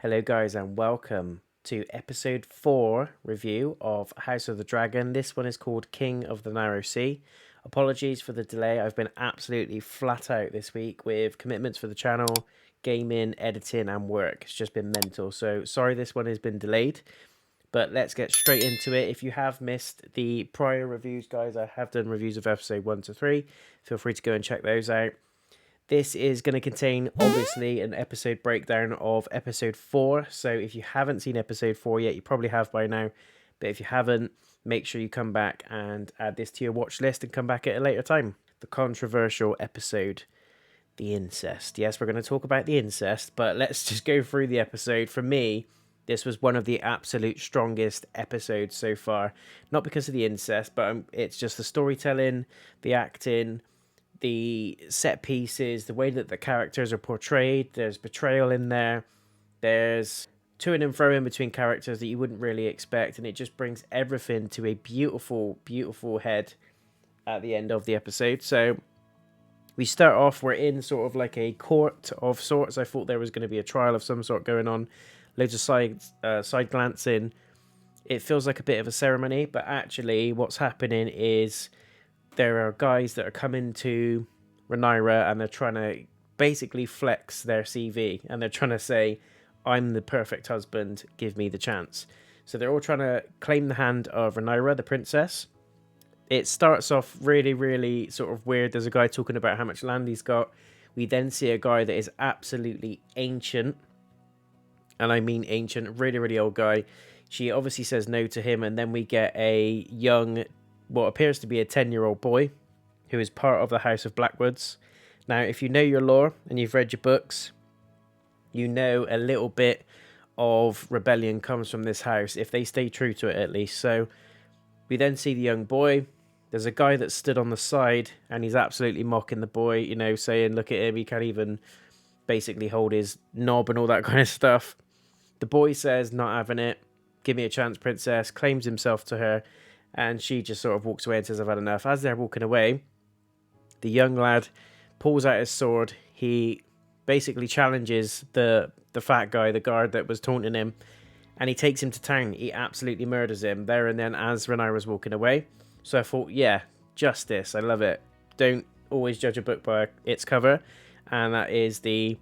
Hello, guys, and welcome to episode 4 review of House of the Dragon. This one is called King of the Narrow Sea. Apologies for the delay. I've been absolutely flat out this week with commitments for the channel, gaming, editing, and work. It's just been mental. So sorry this one has been delayed, but let's get straight into it. If you have missed the prior reviews, guys, I have done reviews of episode 1 to 3. Feel free to go and check those out. This is going to contain, obviously, an episode breakdown of episode 4. So if you haven't seen episode 4 yet, you probably have by now. But if you haven't, make sure you come back and add this to your watch list and come back at a later time. The controversial episode, the incest. Yes, we're going to talk about the incest, but let's just go through the episode. For me, this was one of the absolute strongest episodes so far. Not because of the incest, but it's just the storytelling, the acting, the set pieces, the way that the characters are portrayed. There's betrayal in there. There's to and fro in between characters that you wouldn't really expect, and it just brings everything to a beautiful, beautiful head at the end of the episode. So we start off, we're in sort of like a court of sorts. I thought there was going to be a trial of some sort going on. Loads of side glancing. It feels like a bit of a ceremony, but actually what's happening is there are guys that are coming to Rhaenyra and they're trying to basically flex their CV, and they're trying to say, I'm the perfect husband, give me the chance. So they're all trying to claim the hand of Rhaenyra, the princess. It starts off really, really sort of weird. There's a guy talking about how much land he's got. We then see a guy that is absolutely ancient, and I mean ancient, really, really old guy. She obviously says no to him, and then we get a young, what appears to be a 10-year-old boy who is part of the House of Blackwoods. Now, if you know your lore and you've read your books, you know a little bit of rebellion comes from this house, if they stay true to it at least. So we then see the young boy. There's a guy that stood on the side and he's absolutely mocking the boy, you know, saying, look at him, he can't even basically hold his knob and all that kind of stuff. The boy says, not having it, give me a chance, princess, claims himself to her, and she just sort of walks away and says, I've had enough. As they're walking away, the young lad pulls out his sword. He basically challenges the fat guy, the guard that was taunting him, and he takes him to town. He absolutely murders him there and then as Rhaenyra's walking away. So I thought, yeah, justice. I love it. Don't always judge a book by its cover, and that is the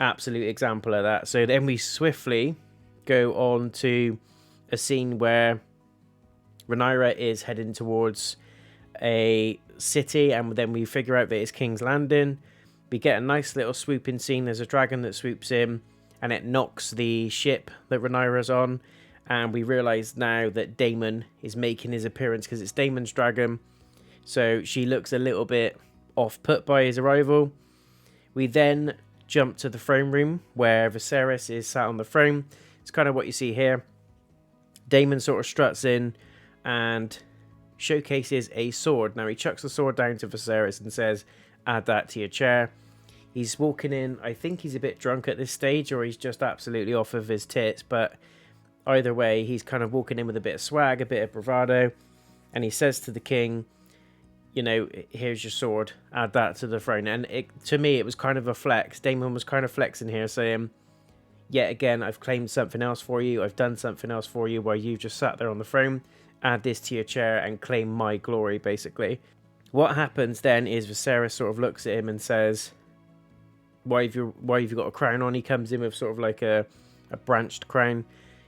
absolute example of that. So then we swiftly go on to a scene where Rhaenyra is heading towards a city, and then we figure out that it's King's Landing. We get a nice little swooping scene. There's a dragon that swoops in, and it knocks the ship that Rhaenyra's on, and we realise now that Daemon is making his appearance because it's Daemon's dragon. So she looks a little bit off-put by his arrival. We then jump to the throne room where Viserys is sat on the throne. It's kind of what you see here. Daemon sort of struts in and showcases a sword. Now he chucks the sword down to Viserys and says, add that to your chair. He's walking in, I think he's a bit drunk at this stage, or he's just absolutely off of his tits, but either way, he's kind of walking in with a bit of swag, a bit of bravado, and he says to the king, you know, here's your sword, add that to the throne. And to me, it was kind of a flex. Daemon was kind of flexing here, saying, yet again, I've claimed something else for you, I've done something else for you while you've just sat there on the throne. Add this to your chair and claim my glory, basically. What happens then is Viserys sort of looks at him and says, why have you got a crown on? He comes in with sort of like a branched crown.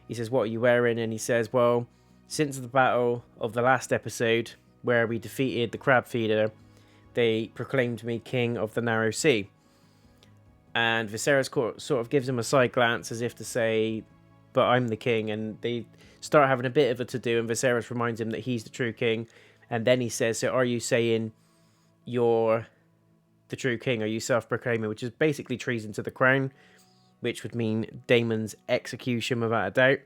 He says, what are you wearing? And he says, well, since the battle of the last episode where we defeated the crab feeder, they proclaimed me king of the narrow sea. And Viserys sort of gives him a side glance as if to say, but I'm the king. And they start having a bit of a to-do, and Viserys reminds him that he's the true king. And then he says, so are you saying you're the true king? Are you self-proclaiming? Which is basically treason to the crown, which would mean Daemon's execution without a doubt.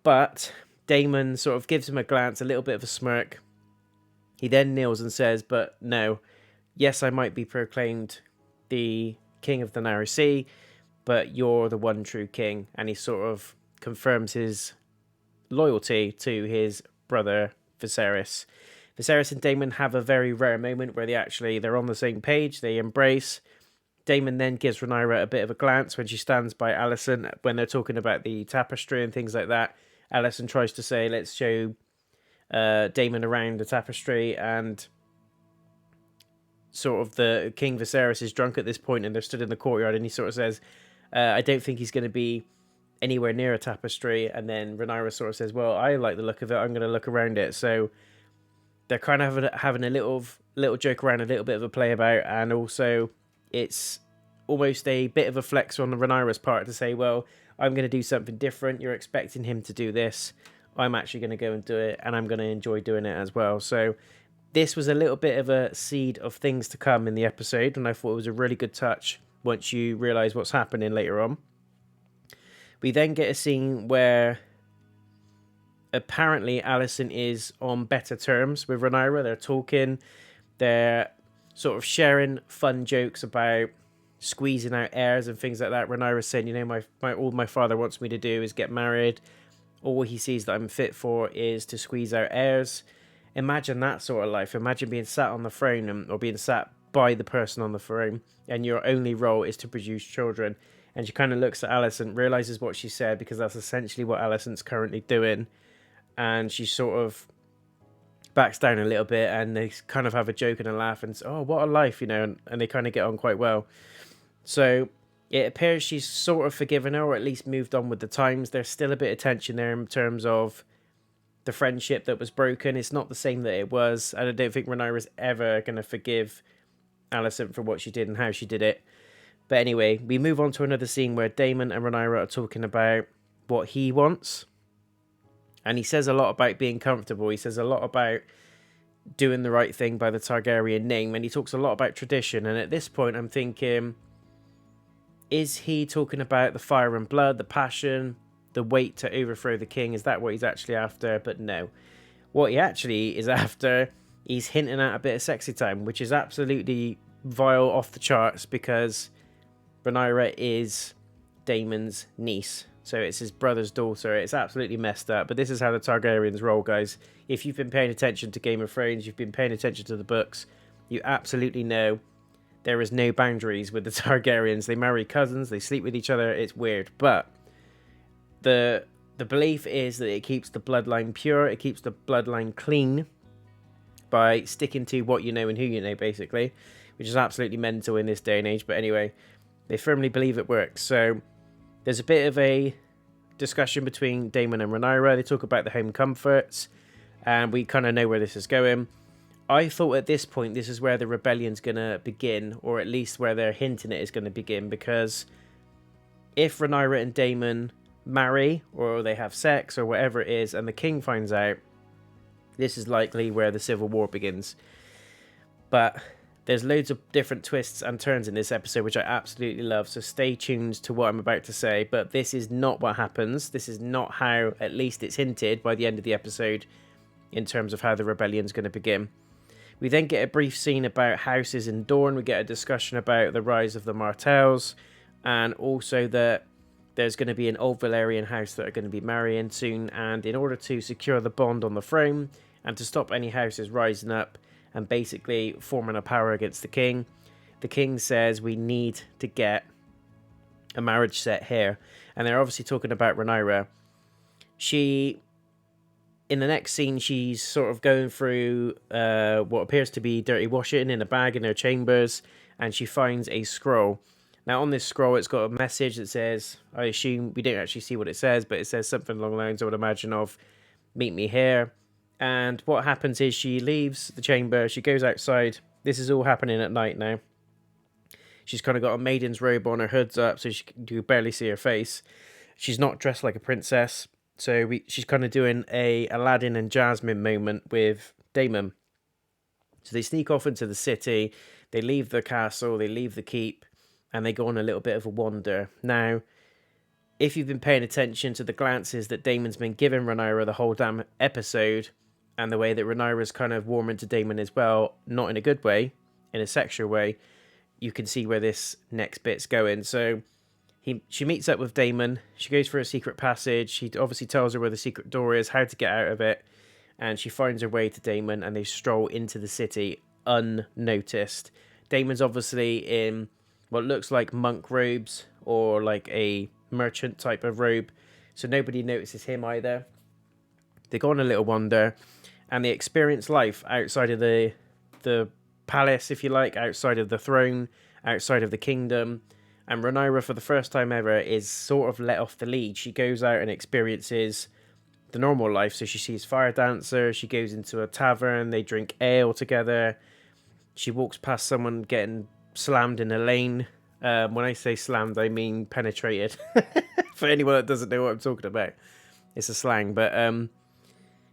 But Daemon sort of gives him a glance, a little bit of a smirk. He then kneels and says, but no, yes, I might be proclaimed the king of the narrow sea, but you're the one true king. And he sort of confirms his loyalty to his brother Viserys. Viserys and Daemon have a very rare moment where they're on the same page. They embrace. Damon then gives Rhaenyra a bit of a glance when she stands by Alicent when they're talking about the tapestry and things like that. Alicent tries to say, let's show Damon around the tapestry, and sort of the King Viserys is drunk at this point and they're stood in the courtyard, and he sort of says, I don't think he's going to be anywhere near a tapestry. And then Rhaenyra sort of says, well, I like the look of it, I'm going to look around it. So they're kind of having a little joke around, a little bit of a play about, and also it's almost a bit of a flex on Rhaenyra's part to say, well, I'm going to do something different. You're expecting him to do this. I'm actually going to go and do it, and I'm going to enjoy doing it as well. So this was a little bit of a seed of things to come in the episode, and I thought it was a really good touch once you realise what's happening later on. We then get a scene where apparently Alicent is on better terms with Rhaenyra. They're talking, they're sort of sharing fun jokes about squeezing out heirs and things like that. Rhaenyra saying, you know, all my father wants me to do is get married. All he sees that I'm fit for is to squeeze out heirs. Imagine that sort of life. Imagine being sat on the throne or being sat by the person on the throne, and your only role is to produce children. And she kind of looks at Alicent, realizes what she said, because that's essentially what Alicent's currently doing. And she sort of backs down a little bit, and they kind of have a joke and a laugh and say, oh, what a life, you know, and they kind of get on quite well. So it appears she's sort of forgiven her, or at least moved on with the times. There's still a bit of tension there in terms of the friendship that was broken. It's not the same that it was. And I don't think Rhaenyra's ever going to forgive Alicent for what she did and how she did it. But anyway, we move on to another scene where Daemon and Rhaenyra are talking about what he wants. And he says a lot about being comfortable. He says a lot about doing the right thing by the Targaryen name. And he talks a lot about tradition. And at this point, I'm thinking, is he talking about the fire and blood, the passion, the weight to overthrow the king? Is that what he's actually after? But no. What he actually is after, he's hinting at a bit of sexy time, which is absolutely vile, off the charts, because Rhaenyra is Daemon's niece. So it's his brother's daughter. It's absolutely messed up. But this is how the Targaryens roll, guys. If you've been paying attention to Game of Thrones, you've been paying attention to the books, you absolutely know there is no boundaries with the Targaryens. They marry cousins, they sleep with each other. It's weird. But the belief is that it keeps the bloodline pure. It keeps the bloodline clean by sticking to what you know and who you know, basically. Which is absolutely mental in this day and age. But anyway, they firmly believe it works. So there's a bit of a discussion between Daemon and Rhaenyra. They talk about the home comforts, and we kind of know where this is going. I thought at this point this is where the rebellion's going to begin, or at least where they're hinting it is going to begin, because if Rhaenyra and Daemon marry, or they have sex, or whatever it is, and the king finds out, this is likely where the civil war begins. But there's loads of different twists and turns in this episode, which I absolutely love, so stay tuned to what I'm about to say. But this is not what happens. This is not how, at least it's hinted by the end of the episode, in terms of how the rebellion's going to begin. We then get a brief scene about houses in Dorne. We get a discussion about the rise of the Martells, and also that there's going to be an old Valyrian house that are going to be marrying soon. And in order to secure the bond on the throne, and to stop any houses rising up and basically forming a power against the king says we need to get a marriage set here. And they're obviously talking about Rhaenyra. In the next scene, she's sort of going through what appears to be dirty washing in a bag in her chambers, and she finds a scroll. Now, on this scroll, it's got a message that says, I assume, we don't actually see what it says, but it says something along the lines, I would imagine, of, meet me here. And what happens is she leaves the chamber, she goes outside. This is all happening at night now. She's kind of got a maiden's robe on, her hood's up, so you can barely see her face. She's not dressed like a princess. So she's kind of doing a Aladdin and Jasmine moment with Daemon. So they sneak off into the city, they leave the castle, they leave the keep, and they go on a little bit of a wander. Now, if you've been paying attention to the glances that Daemon's been giving Rhaenyra the whole damn episode, and the way that Rhaenyra's kind of warming to Daemon as well, not in a good way, in a sexual way, you can see where this next bit's going. So she meets up with Daemon, she goes for a secret passage, he obviously tells her where the secret door is, how to get out of it, and she finds her way to Daemon, and they stroll into the city unnoticed. Daemon's obviously in what looks like monk robes or like a merchant type of robe. So nobody notices him either. They go on a little wander and they experience life outside of the palace, if you like, outside of the throne, outside of the kingdom. And Rhaenyra, for the first time ever, is sort of let off the lead. She goes out and experiences the normal life. So she sees fire dancers, she goes into a tavern, they drink ale together. She walks past someone getting slammed in a lane. When I say slammed, I mean penetrated. For anyone that doesn't know what I'm talking about, it's a slang. But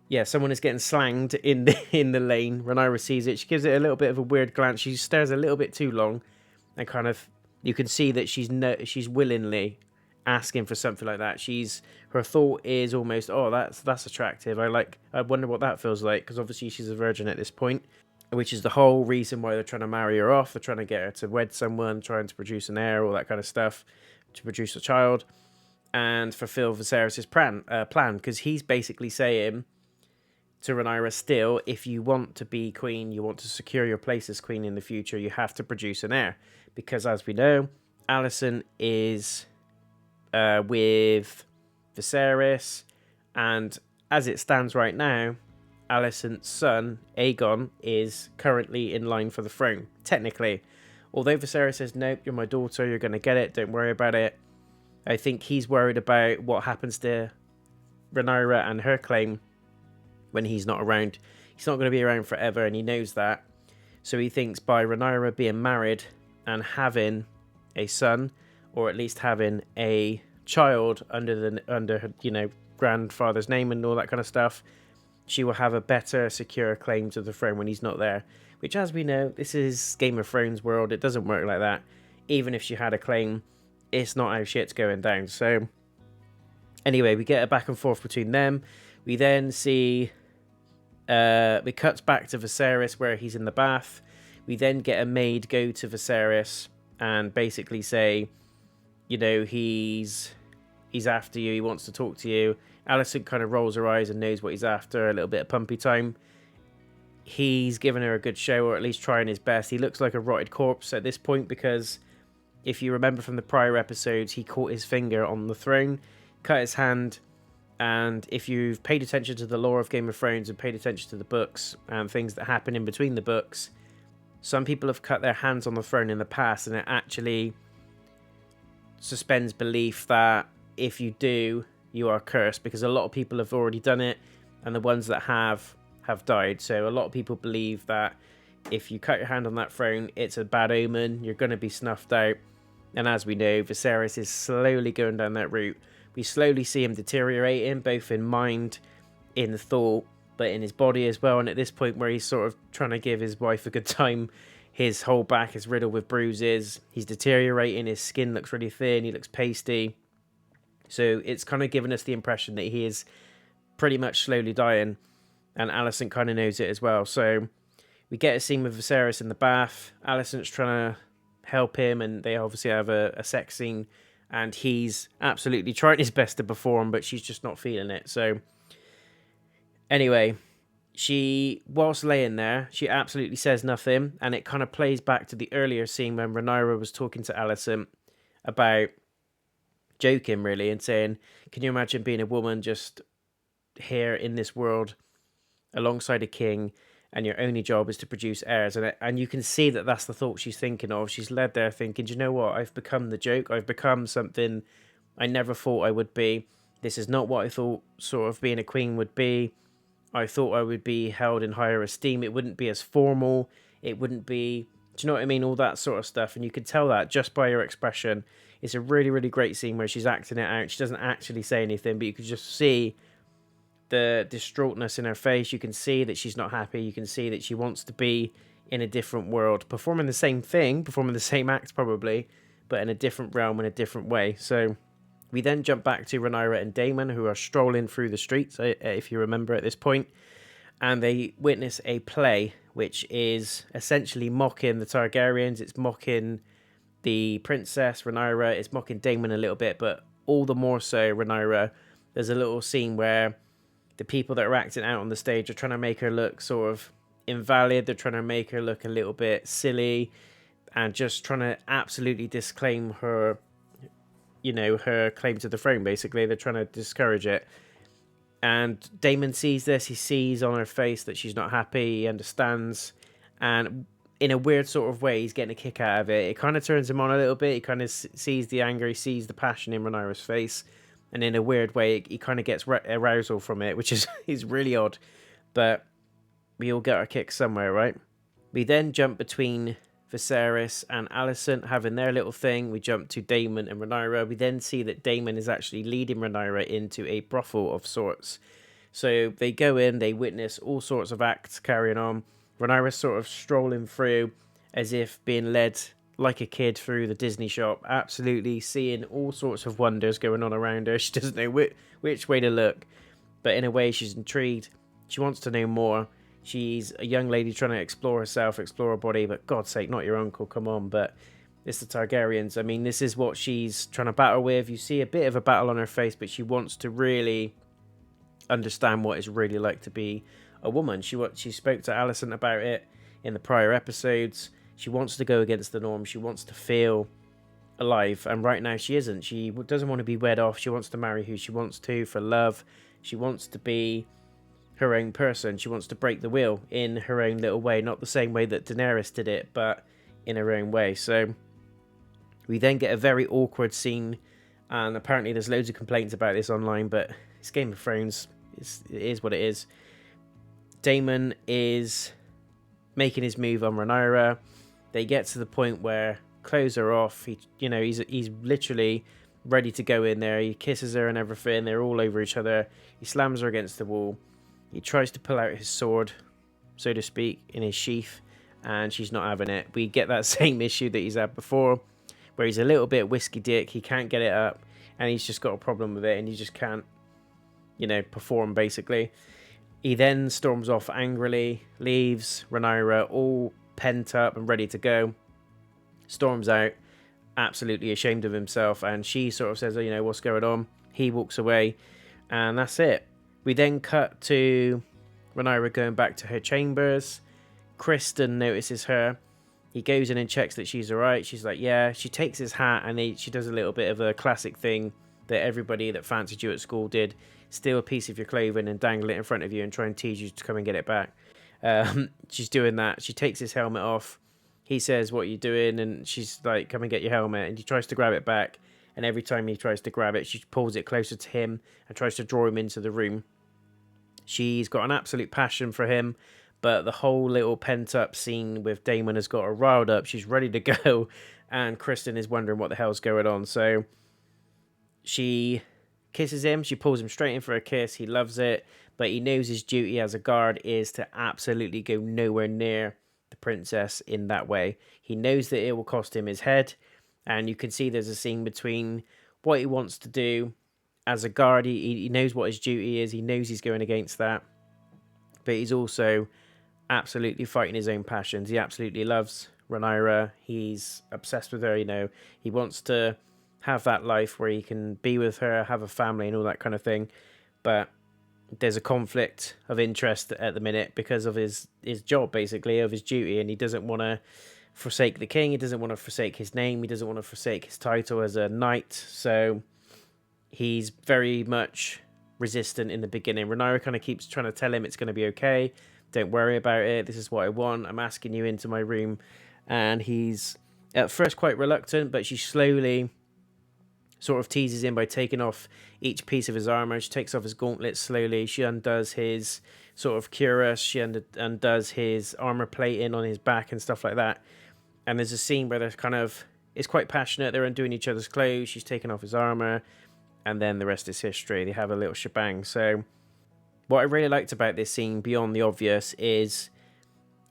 yeah, someone is getting slanged in the lane. Rhaenyra sees it. She gives it a little bit of a weird glance. She stares a little bit too long, and kind of you can see that she's willingly asking for something like that. Her thought is almost, oh, that's attractive. I wonder what that feels like, because obviously she's a virgin at this point, which is the whole reason why they're trying to marry her off. They're trying to get her to wed someone, trying to produce an heir, all that kind of stuff, to produce a child, and fulfill Viserys' plan, because he's basically saying to Rhaenyra still, if you want to be queen, you want to secure your place as queen in the future, you have to produce an heir. Because as we know, Alicent is with Viserys, and as it stands right now, Alicent's son, Aegon, is currently in line for the throne, technically. Although Viserys says, nope, you're my daughter, you're going to get it, don't worry about it. I think he's worried about what happens to Rhaenyra and her claim when he's not around. He's not going to be around forever, and he knows that. So he thinks by Rhaenyra being married and having a son, or at least having a child under her, grandfather's name and all that kind of stuff, she will have a better, secure claim to the throne when he's not there. Which, as we know, this is Game of Thrones world. It doesn't work like that. Even if she had a claim, it's not how shit's going down. So, anyway, we get a back and forth between them. We then see we cut back to Viserys where he's in the bath. We then get a maid go to Viserys and basically say, he's after you, he wants to talk to you. Alicent kind of rolls her eyes and knows what he's after, a little bit of pumpy time. He's given her a good show, or at least trying his best. He looks like a rotted corpse at this point, because if you remember from the prior episodes, he caught his finger on the throne, cut his hand. And if you've paid attention to the lore of Game of Thrones and paid attention to the books and things that happen in between the books, some people have cut their hands on the throne in the past, and it actually suspends belief that if you do, you are cursed, because a lot of people have already done it, and the ones that have died. So a lot of people believe that if you cut your hand on that throne, it's a bad omen, you're going to be snuffed out. And as we know, Viserys is slowly going down that route. We slowly see him deteriorating, both in mind, in thought, but in his body as well. And at this point where he's sort of trying to give his wife a good time, his whole back is riddled with bruises. He's deteriorating. His skin looks really thin. He looks pasty. So it's kind of given us the impression that he is pretty much slowly dying. And Alicent kind of knows it as well. So we get a scene with Viserys in the bath. Alicent's trying to help him, and they obviously have a sex scene. And he's absolutely trying his best to perform, but she's just not feeling it. So, anyway, whilst laying there, she absolutely says nothing. And it kind of plays back to the earlier scene when Rhaenyra was talking to Alicent about joking, really, and saying, can you imagine being a woman just here in this world alongside a king, and your only job is to produce heirs? And you can see that that's the thought she's thinking of. She's led there thinking, do you know what? I've become the joke. I've become something I never thought I would be. This is not what I thought sort of being a queen would be. I thought I would be held in higher esteem. It wouldn't be as formal. It wouldn't be, do you know what I mean? All that sort of stuff. And you could tell that just by her expression. It's a really, really great scene where she's acting it out. She doesn't actually say anything, but you could just see the distraughtness in her face. You can see that she's not happy. You can see that she wants to be in a different world, performing the same thing, performing the same act probably, but in a different realm, in a different way. So we then jump back to Rhaenyra and Daemon, who are strolling through the streets, if you remember at this point, and they witness a play which is essentially mocking the Targaryens. It's mocking the princess Rhaenyra. It's mocking Daemon a little bit, but all the more so Rhaenyra. There's a little scene where the people that are acting out on the stage are trying to make her look sort of invalid. They're trying to make her look a little bit silly. and just trying to absolutely disclaim her, her claim to the throne. Basically, they're trying to discourage it. And Daemon sees this. He sees on her face that she's not happy. He understands, and in a weird sort of way, he's getting a kick out of it. It kind of turns him on a little bit. He kind of sees the anger, he sees the passion in Rhaenyra's face, and in a weird way, he kind of gets arousal from it, which is really odd. But we all get our kicks somewhere, right? We then jump between Viserys and Alicent having their little thing. We jump to Daemon and Rhaenyra. We then see that Daemon is actually leading Rhaenyra into a brothel of sorts. So they go in, they witness all sorts of acts carrying on. Rhaenyra's sort of strolling through as if being led like a kid through the Disney shop, absolutely seeing all sorts of wonders going on around her. She doesn't know which way to look, but in a way she's intrigued. She wants to know more. She's a young lady trying to explore herself, explore her body, but God's sake, not your uncle, come on. But it's the Targaryens. I mean, this is what she's trying to battle with. You see a bit of a battle on her face, but she wants to really understand what it's really like to be a woman. She spoke to Alicent about it in the prior episodes. She wants to go against the norm. She wants to feel alive, and right now she isn't. She doesn't want to be wed off. She wants to marry who she wants to for love. She wants to be her own person. She wants to break the wheel in her own little way, not the same way that Daenerys did it, but in her own way. So we then get a very awkward scene, and apparently there's loads of complaints about this online, but it's Game of Thrones. It is what it is. Daemon is making his move on Rhaenyra. They get to the point where clothes are off. He's literally ready to go in there. He kisses her and everything. They're all over each other. He slams her against the wall. He tries to pull out his sword, so to speak, in his sheath, and she's not having it. We get that same issue that he's had before, where he's a little bit whiskey dick. He can't get it up, and he's just got a problem with it, and he just can't, perform, basically. He then storms off angrily, leaves Rhaenyra all pent up and ready to go, storms out, absolutely ashamed of himself, and she sort of says, what's going on? He walks away, and that's it. We then cut to Rhaenyra going back to her chambers. Kristen notices her. He goes in and checks that she's alright. She's like, yeah. She takes his hat, and she does a little bit of a classic thing that everybody that fancied you at school did. Steal a piece of your clothing and dangle it in front of you and try and tease you to come and get it back. She's doing that. She takes his helmet off. He says, what are you doing? And she's like, come and get your helmet. And he tries to grab it back. And every time he tries to grab it, she pulls it closer to him and tries to draw him into the room. She's got an absolute passion for him, but the whole little pent-up scene with Daemon has got her riled up. She's ready to go, and Kristen is wondering what the hell's going on. So she kisses him. She pulls him straight in for a kiss. He loves it, but he knows his duty as a guard is to absolutely go nowhere near the princess in that way. He knows that it will cost him his head. And you can see there's a scene between what he wants to do as a guard. He knows what his duty is. He knows he's going against that. But he's also absolutely fighting his own passions. He absolutely loves Rhaenyra. He's obsessed with her, He wants to have that life where he can be with her, have a family and all that kind of thing. But there's a conflict of interest at the minute because of his job, basically, of his duty. And he doesn't want to forsake the king. He doesn't want to forsake his name. He doesn't want to forsake his title as a knight. So he's very much resistant in the beginning. Rhaenyra kind of keeps trying to tell him it's going to be okay. Don't worry about it. This is what I want. I'm asking you into my room. And he's at first quite reluctant, but she slowly sort of teases him by taking off each piece of his armor. She takes off his gauntlets slowly. She undoes his sort of cuirass. She undoes his armor plating on his back and stuff like that. And there's a scene where it's quite passionate. They're undoing each other's clothes. She's taking off his armor. And then the rest is history. They have a little shebang. So what I really liked about this scene, beyond the obvious, is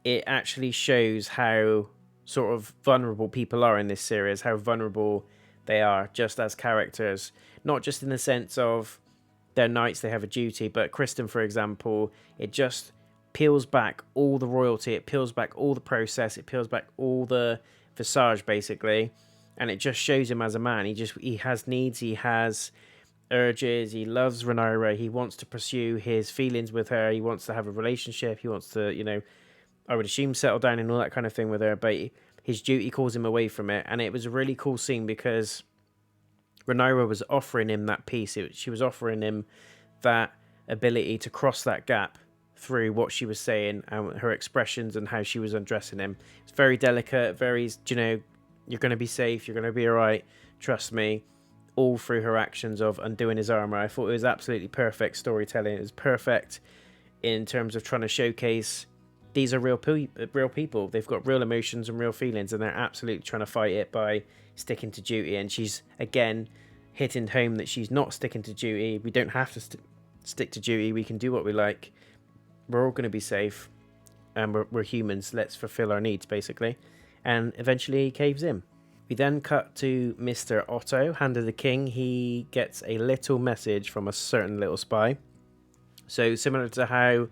it actually shows how sort of vulnerable people are in this series. How vulnerable they are just as characters. Not just in the sense of they're knights, they have a duty. But Kristen, for example, it just peels back all the royalty, it peels back all the process, it peels back all the visage, basically, and it just shows him as a man. He has needs, he has urges, he loves Rhaenyra, he wants to pursue his feelings with her, he wants to have a relationship, he wants to, I would assume, settle down and all that kind of thing with her, but his duty calls him away from it. And it was a really cool scene because Rhaenyra was offering him that peace. She was offering him that ability to cross that gap through what she was saying and her expressions and how she was undressing him. It's very delicate, very, you're going to be safe, you're going to be all right, trust me, all through her actions of undoing his armor. I thought it was absolutely perfect storytelling. It was perfect in terms of trying to showcase these are real people. They've got real emotions and real feelings, and they're absolutely trying to fight it by sticking to duty. And she's, again, hitting home that she's not sticking to duty. We don't have to stick to duty. We can do what we like. We're all going to be safe, and we're humans. Let's fulfill our needs, basically. And eventually he caves in. We then cut to Mr. Otto, Hand of the King. He gets a little message from a certain little spy. So similar to how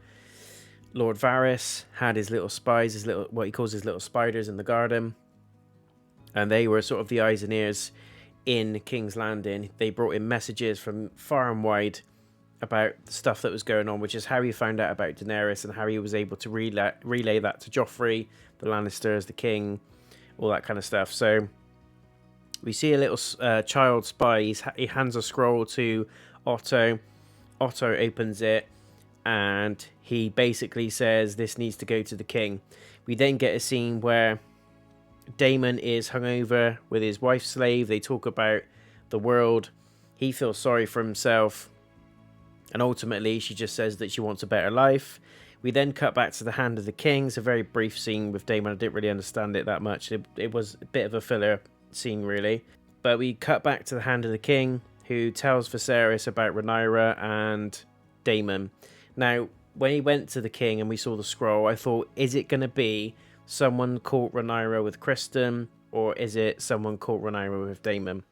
Lord Varys had his little spies, what he calls his little spiders in the garden, and they were sort of the eyes and ears in King's Landing. They brought in messages from far and wide about the stuff that was going on, which is how he found out about Daenerys and how he was able to relay that to Joffrey, the Lannisters, the king, all that kind of stuff. So we see a little child spy. He hands a scroll to Otto. Otto opens it, and he basically says this needs to go to the king. We then get a scene where Daemon is hungover with his wife's slave. They talk about the world. He feels sorry for himself, and ultimately she just says that she wants a better life. We then cut back to the Hand of the King. It's a very brief scene with Daemon. I didn't really understand it that much. It was a bit of a filler scene, really. But we cut back to the Hand of the King, who tells Viserys about Rhaenyra and Daemon. Now, when he went to the king and we saw the scroll, I thought, is it going to be someone caught Rhaenyra with Kristen, or is it someone caught Rhaenyra with Daemon?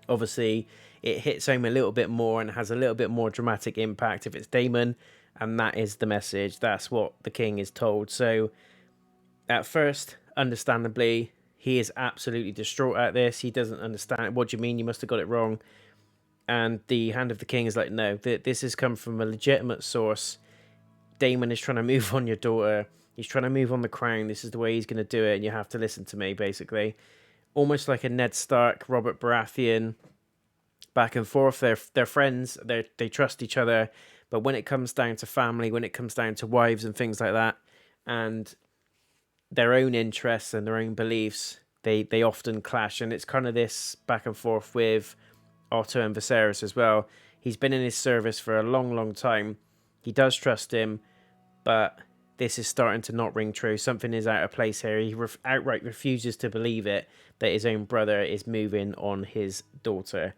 Obviously, it hits home a little bit more and has a little bit more dramatic impact if it's Daemon, and that is the message. That's what the king is told. So, at first, understandably, he is absolutely distraught at this. He doesn't understand. What do you mean? You must have got it wrong. And the Hand of the King is like, no, this has come from a legitimate source. Daemon is trying to move on your daughter. He's trying to move on the crown. This is the way he's going to do it, and you have to listen to me, basically. Almost like a Ned Stark, Robert Baratheon, back and forth. They're friends. They trust each other. But when it comes down to family, when it comes down to wives and things like that, and their own interests and their own beliefs, they often clash. And it's kind of this back and forth with Otto and Viserys as well. He's been in his service for a long, long time. He does trust him, but this is starting to not ring true. Something is out of place here. He outright refuses to believe it, that his own brother is moving on his daughter.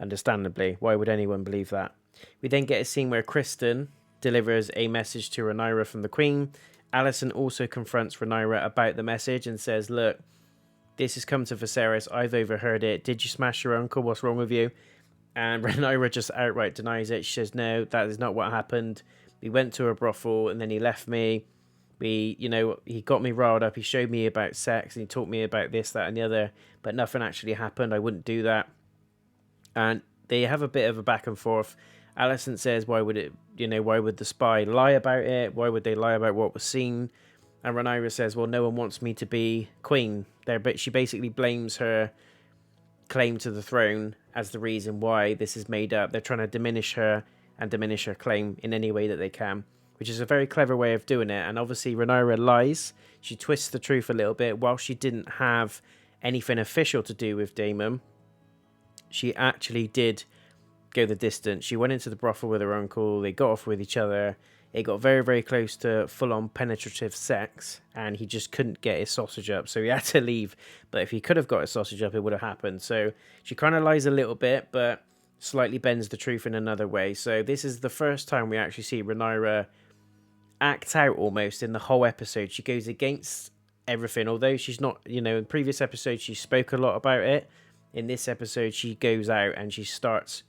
Understandably, why would anyone believe that? We then get a scene where Kristen delivers a message to Rhaenyra from the Queen. Alicent also confronts Rhaenyra about the message and says, look, this has come to Viserys. I've overheard it. Did you smash your uncle? What's wrong with you? And Rhaenyra just outright denies it. She says, no, that is not what happened. We went to a brothel and then he left me. He got me riled up. He showed me about sex and he taught me about this, that, and the other. But nothing actually happened. I wouldn't do that. And they have a bit of a back and forth. Alicent says, why would the spy lie about it? Why would they lie about what was seen? And Rhaenyra says, well, no one wants me to be queen there. But she basically blames her claim to the throne as the reason why this is made up. They're trying to diminish her and diminish her claim in any way that they can, which is a very clever way of doing it. And obviously Rhaenyra lies. She twists the truth a little bit. While she didn't have anything official to do with Daemon, she actually did go the distance. She went into the brothel with her uncle. They got off with each other. It got very, very close to full-on penetrative sex, and he just couldn't get his sausage up, so he had to leave. But if he could have got his sausage up, it would have happened. So she kind of lies a little bit, but slightly bends the truth in another way. So this is the first time we actually see Rhaenyra act out almost in the whole episode. She goes against everything, although she's not, in previous episodes she spoke a lot about it. In this episode, she goes out and she starts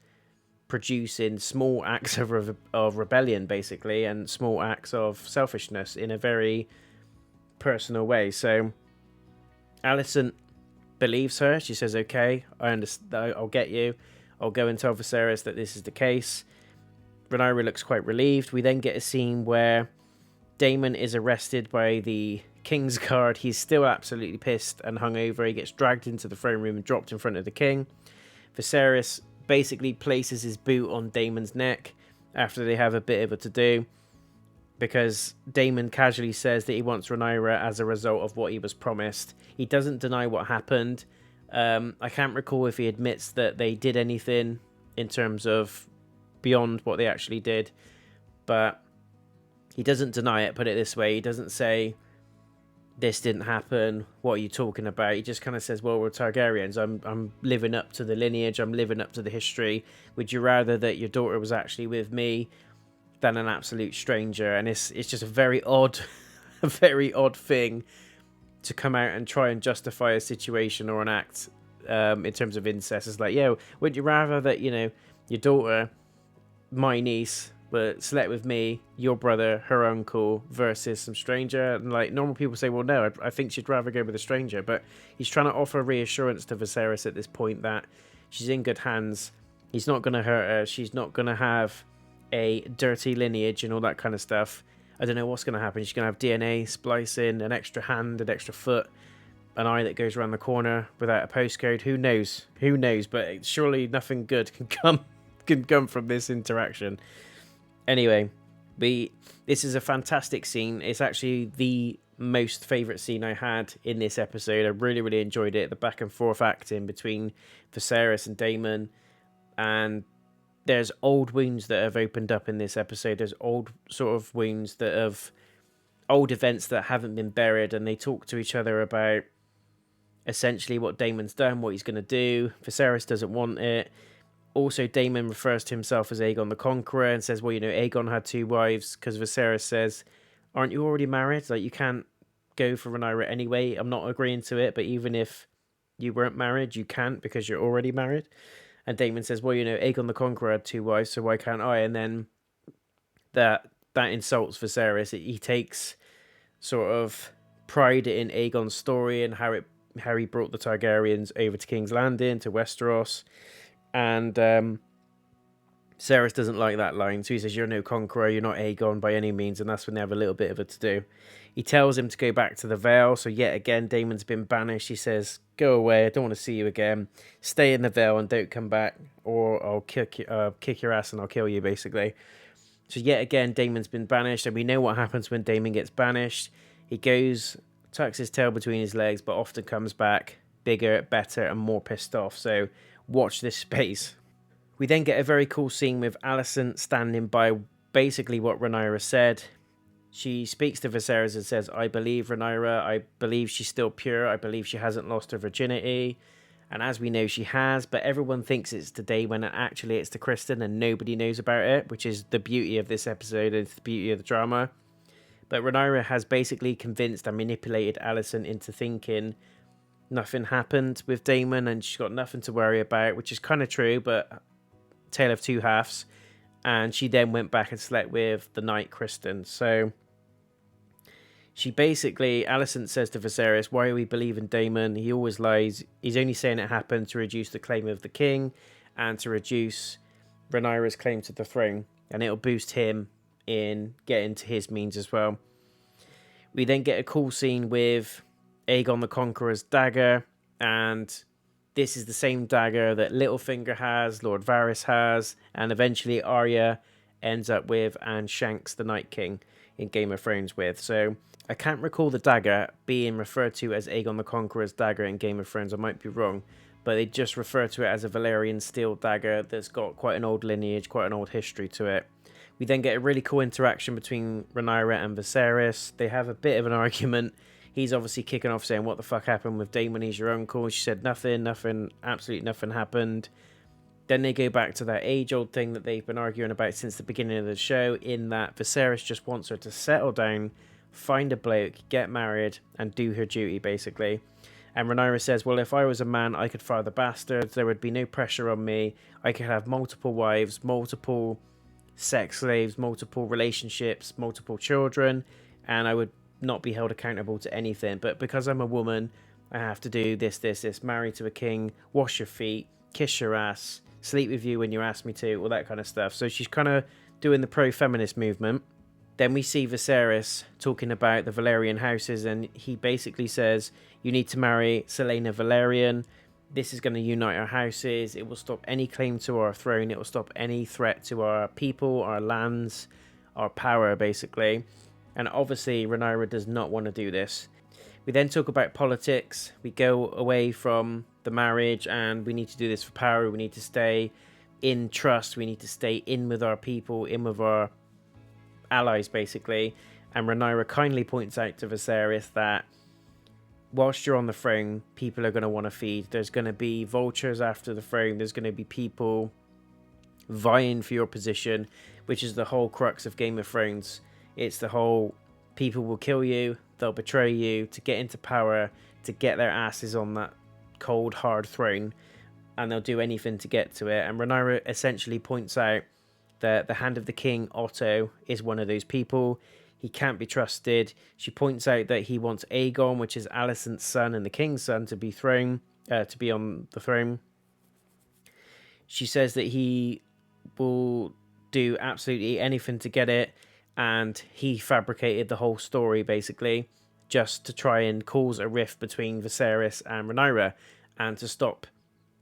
producing small acts of rebellion, basically, and small acts of selfishness in a very personal way. So Alicent believes her. She says, okay, I understand. I'll get you. I'll go and tell Viserys that this is the case. Rhaenyra looks quite relieved. We then get a scene where Daemon is arrested by the king's guard. He's still absolutely pissed and hungover. He gets dragged into the throne room and dropped in front of the king. Viserys basically places his boot on Daemon's neck after they have a bit of a to-do, because Daemon casually says that he wants Rhaenyra as a result of what he was promised. He doesn't deny what happened. I can't recall if he admits that they did anything in terms of beyond what they actually did, but he doesn't deny it, put it this way. He doesn't say, this didn't happen, what are you talking about? He just kind of says, well, we're Targaryens. I'm living up to the lineage. I'm living up to the history. Would you rather that your daughter was actually with me than an absolute stranger? And it's just a very odd, a very odd thing to come out and try and justify a situation or an act in terms of incest. It's like, yeah, would you rather that, you know, your daughter, my niece, but slept with me, your brother, her uncle, versus some stranger? And like, normal people say, well, no, I think she'd rather go with a stranger. But he's trying to offer reassurance to Viserys at this point that she's in good hands. He's not going to hurt her. She's not going to have a dirty lineage and all that kind of stuff. I don't know what's going to happen. She's going to have DNA splicing, an extra hand, an extra foot, an eye that goes around the corner without a postcode. Who knows? Who knows? But surely nothing good can come from this interaction. Anyway, this is a fantastic scene. It's actually the most favourite scene I had in this episode. I really, really enjoyed it. The back and forth acting between Viserys and Daemon. And there's old wounds that have opened up in this episode. There's old sort of wounds that have... old events that haven't been buried. And they talk to each other about essentially what Daemon's done, what he's going to do. Viserys doesn't want it. Also, Daemon refers to himself as Aegon the Conqueror and says, well, you know, Aegon had 2 wives, because Viserys says, aren't you already married? Like, you can't go for Rhaenyra anyway. I'm not agreeing to it, but even if you weren't married, you can't because you're already married. And Daemon says, well, you know, Aegon the Conqueror had 2 wives, so why can't I? And then that insults Viserys. He takes sort of pride in Aegon's story and how he brought the Targaryens over to King's Landing, to Westeros. And Viserys doesn't like that line, so he says, you're no conqueror, you're not Aegon by any means. And that's when they have a little bit of a to-do. He tells him to go back to the Vale, so yet again Daemon's been banished. He says, go away, I don't want to see you again, stay in the Vale and don't come back, or I'll kick your ass and I'll kill you, basically. So yet again Daemon's been banished, and we know what happens when Daemon gets banished. He goes, tucks his tail between his legs, but often comes back bigger, better and more pissed off. So watch this space. We then get a very cool scene with Alicent standing by basically what Rhaenyra said. She speaks to Viserys and says, I believe Rhaenyra, I believe she's still pure, I believe she hasn't lost her virginity. And as we know, she has, but everyone thinks it's to Daemon, and actually it's to Kristen, and nobody knows about it, which is the beauty of this episode, and the beauty of the drama. But Rhaenyra has basically convinced and manipulated Alicent into thinking nothing happened with Daemon and she's got nothing to worry about, which is kind of true, but tale of 2 halves. And she then went back and slept with the knight Kristen. So she basically, Alicent says to Viserys, why are we believing Daemon? He always lies. He's only saying it happened to reduce the claim of the king and to reduce Rhaenyra's claim to the throne. And it'll boost him in getting to his means as well. We then get a cool scene with Aegon the Conqueror's dagger, and this is the same dagger that Littlefinger has, Lord Varys has, and eventually Arya ends up with and shanks the Night King in Game of Thrones with. So I can't recall the dagger being referred to as Aegon the Conqueror's dagger in Game of Thrones. I might be wrong, but they just refer to it as a Valyrian steel dagger that's got quite an old lineage, quite an old history to it. We then get a really cool interaction between Rhaenyra and Viserys. They have a bit of an argument. He's obviously kicking off saying, what the fuck happened with Daemon? He's your uncle. She said, nothing, absolutely nothing happened. Then they go back to that age-old thing that they've been arguing about since the beginning of the show, in that Viserys just wants her to settle down, find a bloke, get married, and do her duty, basically. And Rhaenyra says, well, if I was a man, I could father bastards. There would be no pressure on me. I could have multiple wives, multiple sex slaves, multiple relationships, multiple children, and I would not be held accountable to anything. But because I'm a woman, I have to do this, marry to a king, wash your feet, kiss your ass, sleep with you when you ask me to, all that kind of stuff. So she's kind of doing the pro-feminist movement. Then we see Viserys talking about the Valerian houses, and he basically says, you need to marry Selena Valerian. This is going to unite our houses. It will stop any claim to our throne. It will stop any threat to our people, our lands, our power, basically. And obviously, Rhaenyra does not want to do this. We then talk about politics. We go away from the marriage, and we need to do this for power. We need to stay in trust. We need to stay in with our people, in with our allies, basically. And Rhaenyra kindly points out to Viserys that whilst you're on the throne, people are going to want to feed. There's going to be vultures after the throne. There's going to be people vying for your position, which is the whole crux of Game of Thrones. It's the whole people will kill you, they'll betray you to get into power, to get their asses on that cold, hard throne, and they'll do anything to get to it. And Rhaenyra essentially points out that the Hand of the King, Otto, is one of those people. He can't be trusted. She points out that he wants Aegon, which is Alicent's son and the king's son, to be on the throne. She says that he will do absolutely anything to get it, and he fabricated the whole story, basically, just to try and cause a rift between Viserys and Rhaenyra, and to stop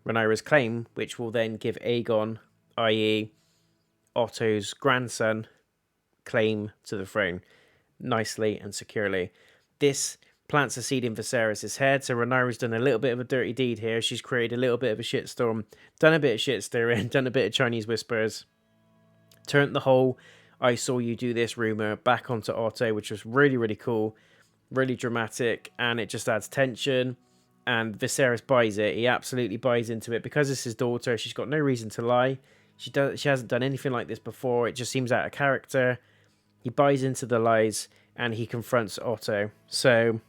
Rhaenyra's claim, which will then give Aegon, i.e. Otto's grandson, claim to the throne nicely and securely. This plants a seed in Viserys' head, so Rhaenyra's done a little bit of a dirty deed here. She's created a little bit of a shitstorm, done a bit of shit stirring, done a bit of Chinese whispers, turned the whole I saw you do this rumor back onto Otto, which was really, really cool, really dramatic, and it just adds tension. And Viserys buys it. He absolutely buys into it because it's his daughter. She's got no reason to lie. She hasn't done anything like this before. It just seems out of character. He buys into the lies and he confronts Otto. So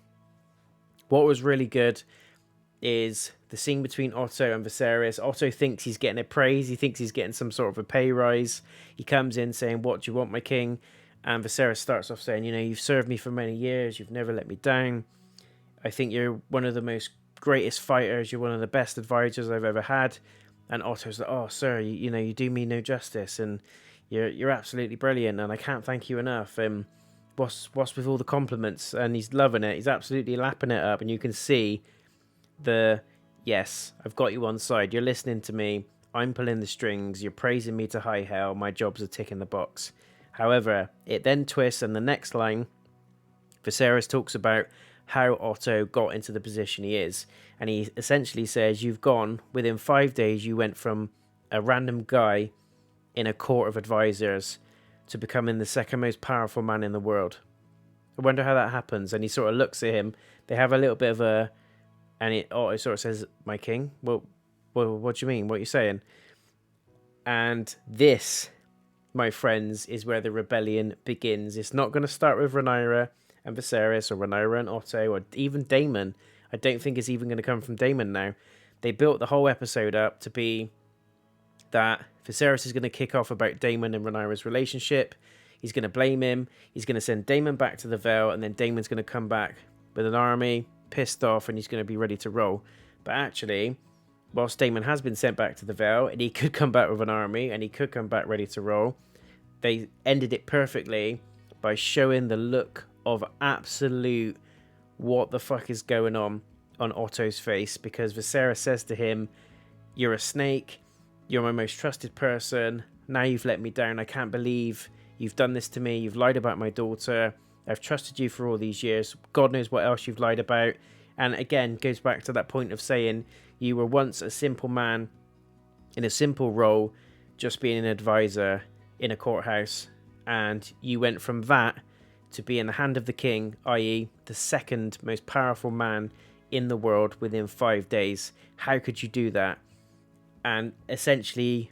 what was really good is the scene between Otto and Viserys. Otto thinks he's getting a praise. He thinks he's getting some sort of a pay rise. He comes in saying, what do you want, my king? And Viserys starts off saying, you've served me for many years. You've never let me down. I think you're one of the most greatest fighters. You're one of the best advisors I've ever had. And Otto's like, oh, sir, you do me no justice. And you're absolutely brilliant. And I can't thank you enough. What's with all the compliments? And he's loving it. He's absolutely lapping it up. And you can see yes, I've got you on side. You're listening to me. I'm pulling the strings. You're praising me to high hell. My job's a tick in the box. However, it then twists, and the next line, Viserys talks about how Otto got into the position he is. And he essentially says, within 5 days, you went from a random guy in a court of advisors to becoming the second most powerful man in the world. I wonder how that happens. And he sort of looks at him. They have a little bit of a... And Otto sort of says, my king? Well, what do you mean? What are you saying? And this, my friends, is where the rebellion begins. It's not going to start with Rhaenyra and Viserys, or Rhaenyra and Otto, or even Daemon. I don't think it's even going to come from Daemon now. They built the whole episode up to be that Viserys is going to kick off about Daemon and Rhaenyra's relationship. He's going to blame him. He's going to send Daemon back to the Vale, and then Daemon's going to come back with an army, pissed off, and he's going to be ready to roll. But actually, whilst Daemon has been sent back to the Vale, and he could come back with an army, and he could come back ready to roll, they ended it perfectly by showing the look of absolute what the fuck is going on Otto's face, because Viserys says to him, you're a snake, you're my most trusted person, now you've let me down, I can't believe you've done this to me, you've lied about my daughter, I've trusted you for all these years, God knows what else you've lied about. And again, goes back to that point of saying, you were once a simple man in a simple role, just being an advisor in a courthouse, and you went from that to be in the hand of the king, i.e. the second most powerful man in the world within 5 days. How could you do that? And essentially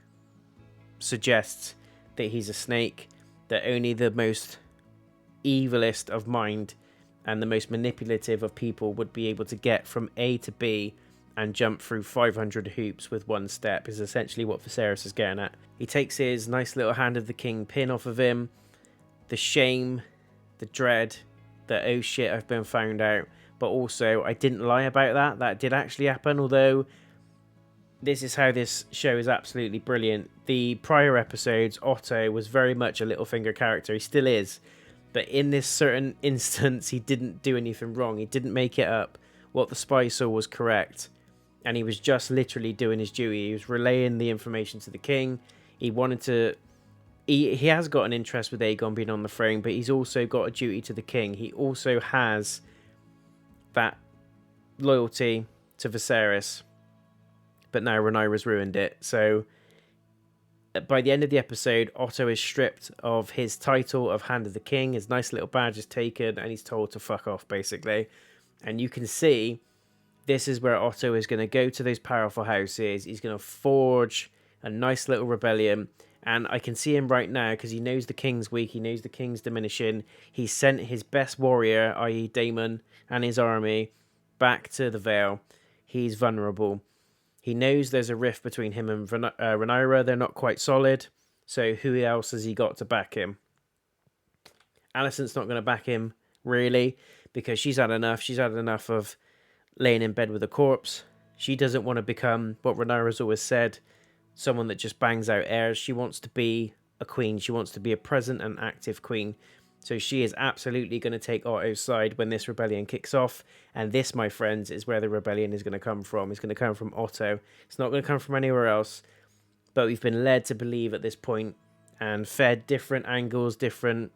suggests that he's a snake, that only the most evilest of mind and the most manipulative of people would be able to get from A to B and jump through 500 hoops with one step, is essentially what Viserys is getting at. He takes his nice little Hand of the King pin off of him. The shame, the dread, that oh shit, I've been found out. But also, I didn't lie about that. That did actually happen, although this is how this show is absolutely brilliant. The prior episodes, Otto was very much a Littlefinger character. He still is. But in this certain instance, he didn't do anything wrong. He didn't make it up. What the spy saw was correct. And he was just literally doing his duty. He was relaying the information to the king. He wanted to... He has got an interest with Aegon being on the throne, but he's also got a duty to the king. He also has that loyalty to Viserys. But now Rhaenyra's ruined it. So by the end of the episode, Otto is stripped of his title of Hand of the King. His nice little badge is taken and he's told to fuck off, basically. And you can see this is where Otto is going to go to those powerful houses. He's going to forge a nice little rebellion. And I can see him right now because he knows the king's weak. He knows the king's diminishing. He sent his best warrior, i.e. Daemon, and his army back to the Vale. He's vulnerable. He knows there's a rift between him and Rhaenyra. They're not quite solid. So who else has he got to back him? Alicent's not going to back him, really, because she's had enough. She's had enough of laying in bed with a corpse. She doesn't want to become what Rhaenyra's always said, someone that just bangs out heirs. She wants to be a queen. She wants to be a present and active queen. So she is absolutely going to take Otto's side when this rebellion kicks off. And this, my friends, is where the rebellion is going to come from. It's going to come from Otto. It's not going to come from anywhere else. But we've been led to believe at this point and fed different angles, different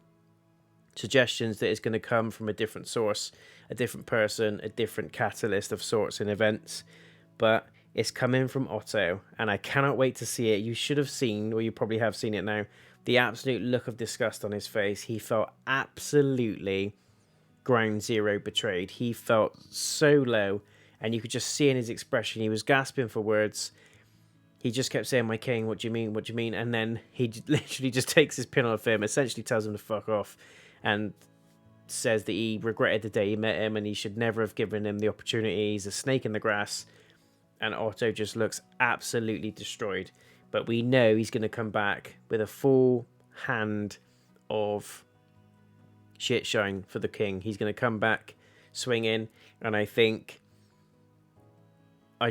suggestions that it's going to come from a different source, a different person, a different catalyst of sorts and events. But it's coming from Otto, and I cannot wait to see it. You should have seen, or you probably have seen it now, the absolute look of disgust on his face. He felt absolutely ground zero betrayed. He felt so low, and you could just see in his expression, he was gasping for words. He just kept saying, "My king, what do you mean? What do you mean?" And then he literally just takes his pin off him, essentially tells him to fuck off, and says that he regretted the day he met him and he should never have given him the opportunity. He's a snake in the grass. And Otto just looks absolutely destroyed. But we know he's going to come back with a full hand of shit shine for the king. He's going to come back swinging. And I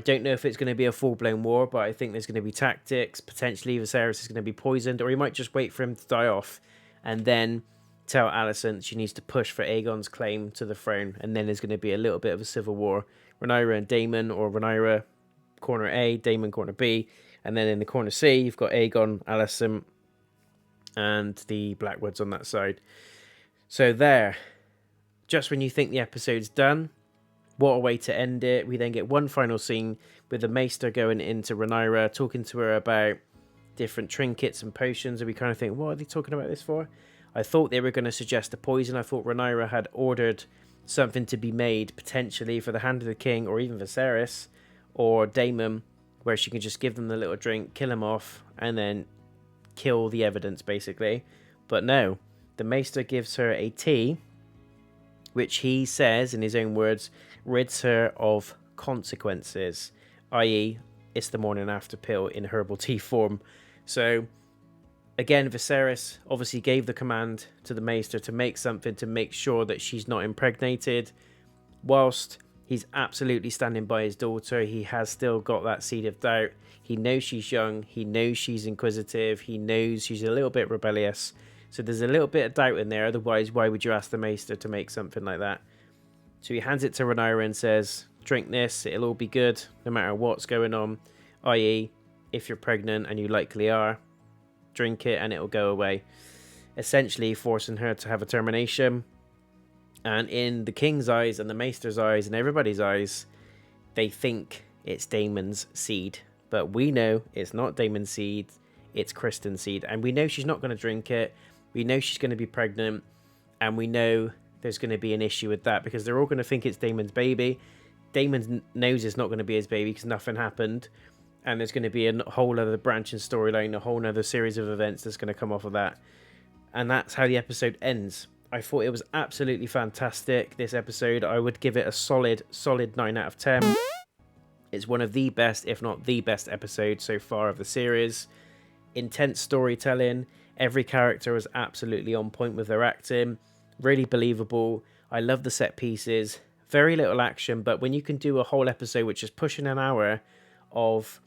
don't know if it's going to be a full-blown war, but I think there's going to be tactics. Potentially Viserys is going to be poisoned, or he might just wait for him to die off and then tell Alicent she needs to push for Aegon's claim to the throne. And then there's going to be a little bit of a civil war. Rhaenyra and Daemon, or Rhaenyra corner A, Daemon corner B, and then in the corner C you've got Aegon, Alicent, and the Blackwoods on that side. So there, just when you think the episode's done, what a way to end it. We then get one final scene with the Maester going into Rhaenyra, talking to her about different trinkets and potions, and we kind of think, what are they talking about this for? I thought they were going to suggest a poison. I thought Rhaenyra had ordered something to be made, potentially for the Hand of the King, or even Viserys, or Daemon, where she can just give them the little drink, kill him off, and then kill the evidence, basically. But no, the Maester gives her a tea, which he says, in his own words, rids her of consequences, i.e. it's the morning after pill in herbal tea form. So, again, Viserys obviously gave the command to the Maester to make something to make sure that she's not impregnated, whilst he's absolutely standing by his daughter. He has still got that seed of doubt. He knows she's young. He knows she's inquisitive. He knows she's a little bit rebellious. So there's a little bit of doubt in there. Otherwise, why would you ask the Maester to make something like that? So he hands it to Rhaenyra and says, drink this. It'll all be good no matter what's going on. I.e., if you're pregnant, and you likely are, drink it and it'll go away. Essentially forcing her to have a termination. And in the king's eyes and the Maester's eyes and everybody's eyes, they think it's Daemon's seed. But we know it's not Daemon's seed, it's Kristen's seed. And we know she's not going to drink it. We know she's going to be pregnant. And we know there's going to be an issue with that because they're all going to think it's Daemon's baby. Daemon knows it's not going to be his baby because nothing happened. And there's going to be a whole other branching storyline, a whole other series of events that's going to come off of that. And that's how the episode ends. I thought it was absolutely fantastic, this episode. I would give it a solid 9 out of 10. It's one of the best, if not the best episode so far of the series. Intense storytelling. Every character was absolutely on point with their acting. Really believable. I love the set pieces. Very little action, but when you can do a whole episode which is pushing an hour of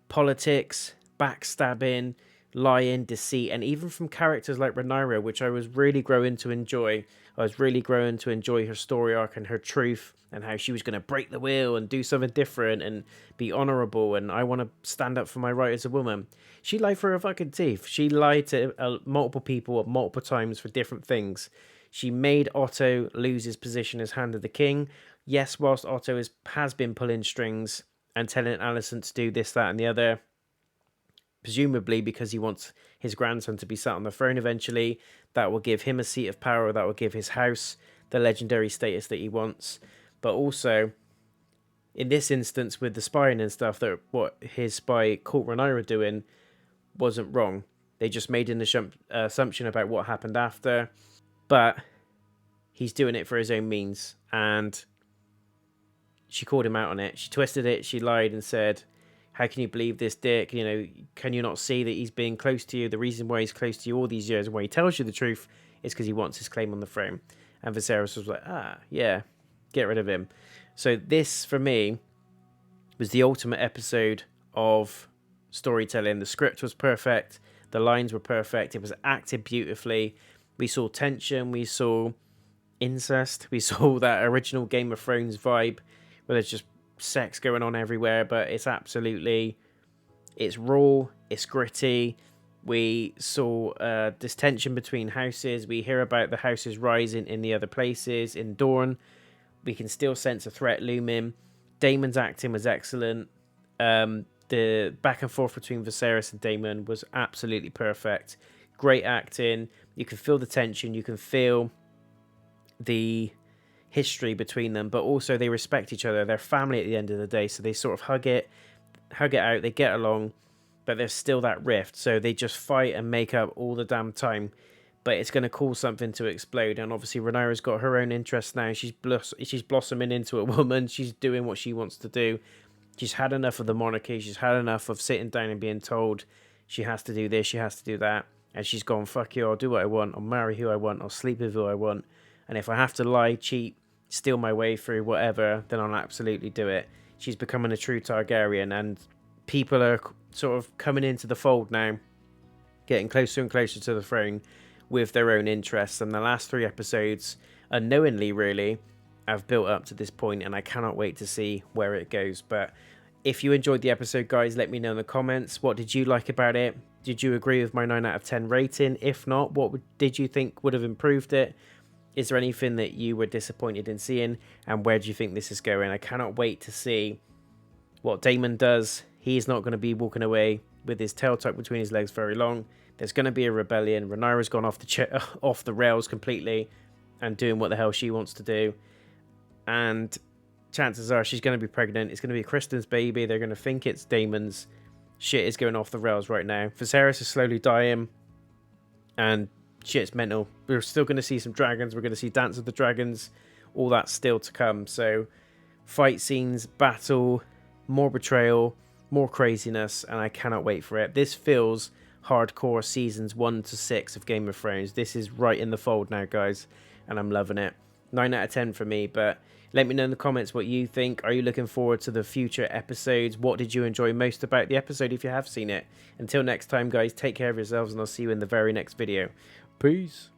politics, backstabbing, lying, deceit, and even from characters like Rhaenyra, which I was really growing to enjoy. I was really growing to enjoy her story arc and her truth, and how she was going to break the wheel and do something different and be honourable, and I want to stand up for my right as a woman. She lied for her fucking teeth. She lied to multiple people at multiple times for different things. She made Otto lose his position as Hand of the King. Yes, whilst Otto has been pulling strings and telling Alicent to do this, that, and the other, presumably because he wants his grandson to be sat on the throne eventually. That will give him a seat of power. That will give his house the legendary status that he wants. But also, in this instance, with the spying and stuff, that what his spy caught Rhaenyra doing wasn't wrong. They just made an assumption about what happened after. But he's doing it for his own means. And she called him out on it. She twisted it. She lied and said, how can you believe this dick? You know, can you not see that he's being close to you? The reason why he's close to you all these years and why he tells you the truth is because he wants his claim on the throne. And Viserys was like, yeah, get rid of him. So this, for me, was the ultimate episode of storytelling. The script was perfect. The lines were perfect. It was acted beautifully. We saw tension. We saw incest. We saw that original Game of Thrones vibe where there's just sex going on everywhere, but it's raw, it's gritty. We saw this tension between houses. We hear about the houses rising in the other places. In Dorne, we can still sense a threat looming. Daemon's acting was excellent. The back and forth between Viserys and Daemon was absolutely perfect. Great acting. You can feel the tension. You can feel the history between them, but also they respect each other. They're family at the end of the day, so they sort of hug it out, they get along, but there's still that rift, so they just fight and make up all the damn time. But it's going to cause something to explode, and obviously Rhaenyra's got her own interests now. She's blossoming into a woman. She's doing what she wants to do. She's had enough of the monarchy. She's had enough of sitting down and being told she has to do this, she has to do that, and she's gone, fuck you, I'll do what I want, I'll marry who I want, I'll sleep with who I want. And if I have to lie, cheat, steal my way through whatever, then I'll absolutely do it. She's becoming a true Targaryen, and people are sort of coming into the fold now, getting closer and closer to the throne with their own interests. And the last 3 episodes, unknowingly really, have built up to this point, and I cannot wait to see where it goes. But if you enjoyed the episode, guys, let me know in the comments. What did you like about it? Did you agree with my 9 out of 10 rating? If not, did you think would have improved it? Is there anything that you were disappointed in seeing? And where do you think this is going? I cannot wait to see what Daemon does. He's not going to be walking away with his tail tucked between his legs very long. There's going to be a rebellion. Rhaenyra's gone off the rails completely and doing what the hell she wants to do. And chances are she's going to be pregnant. It's going to be Kristen's baby. They're going to think it's Daemon's. Shit is going off the rails right now. Viserys is slowly dying. And shit's mental. We're still going to see some dragons. We're going to see Dance of the Dragons. All that's still to come. So, fight scenes, battle, more betrayal, more craziness, and I cannot wait for it. This feels hardcore seasons 1 to 6 of Game of Thrones. This is right in the fold now, guys, and I'm loving it. 9 out of 10 for me, but let me know in the comments what you think. Are you looking forward to the future episodes? What did you enjoy most about the episode if you have seen it? Until next time, guys, take care of yourselves, and I'll see you in the very next video. Peace.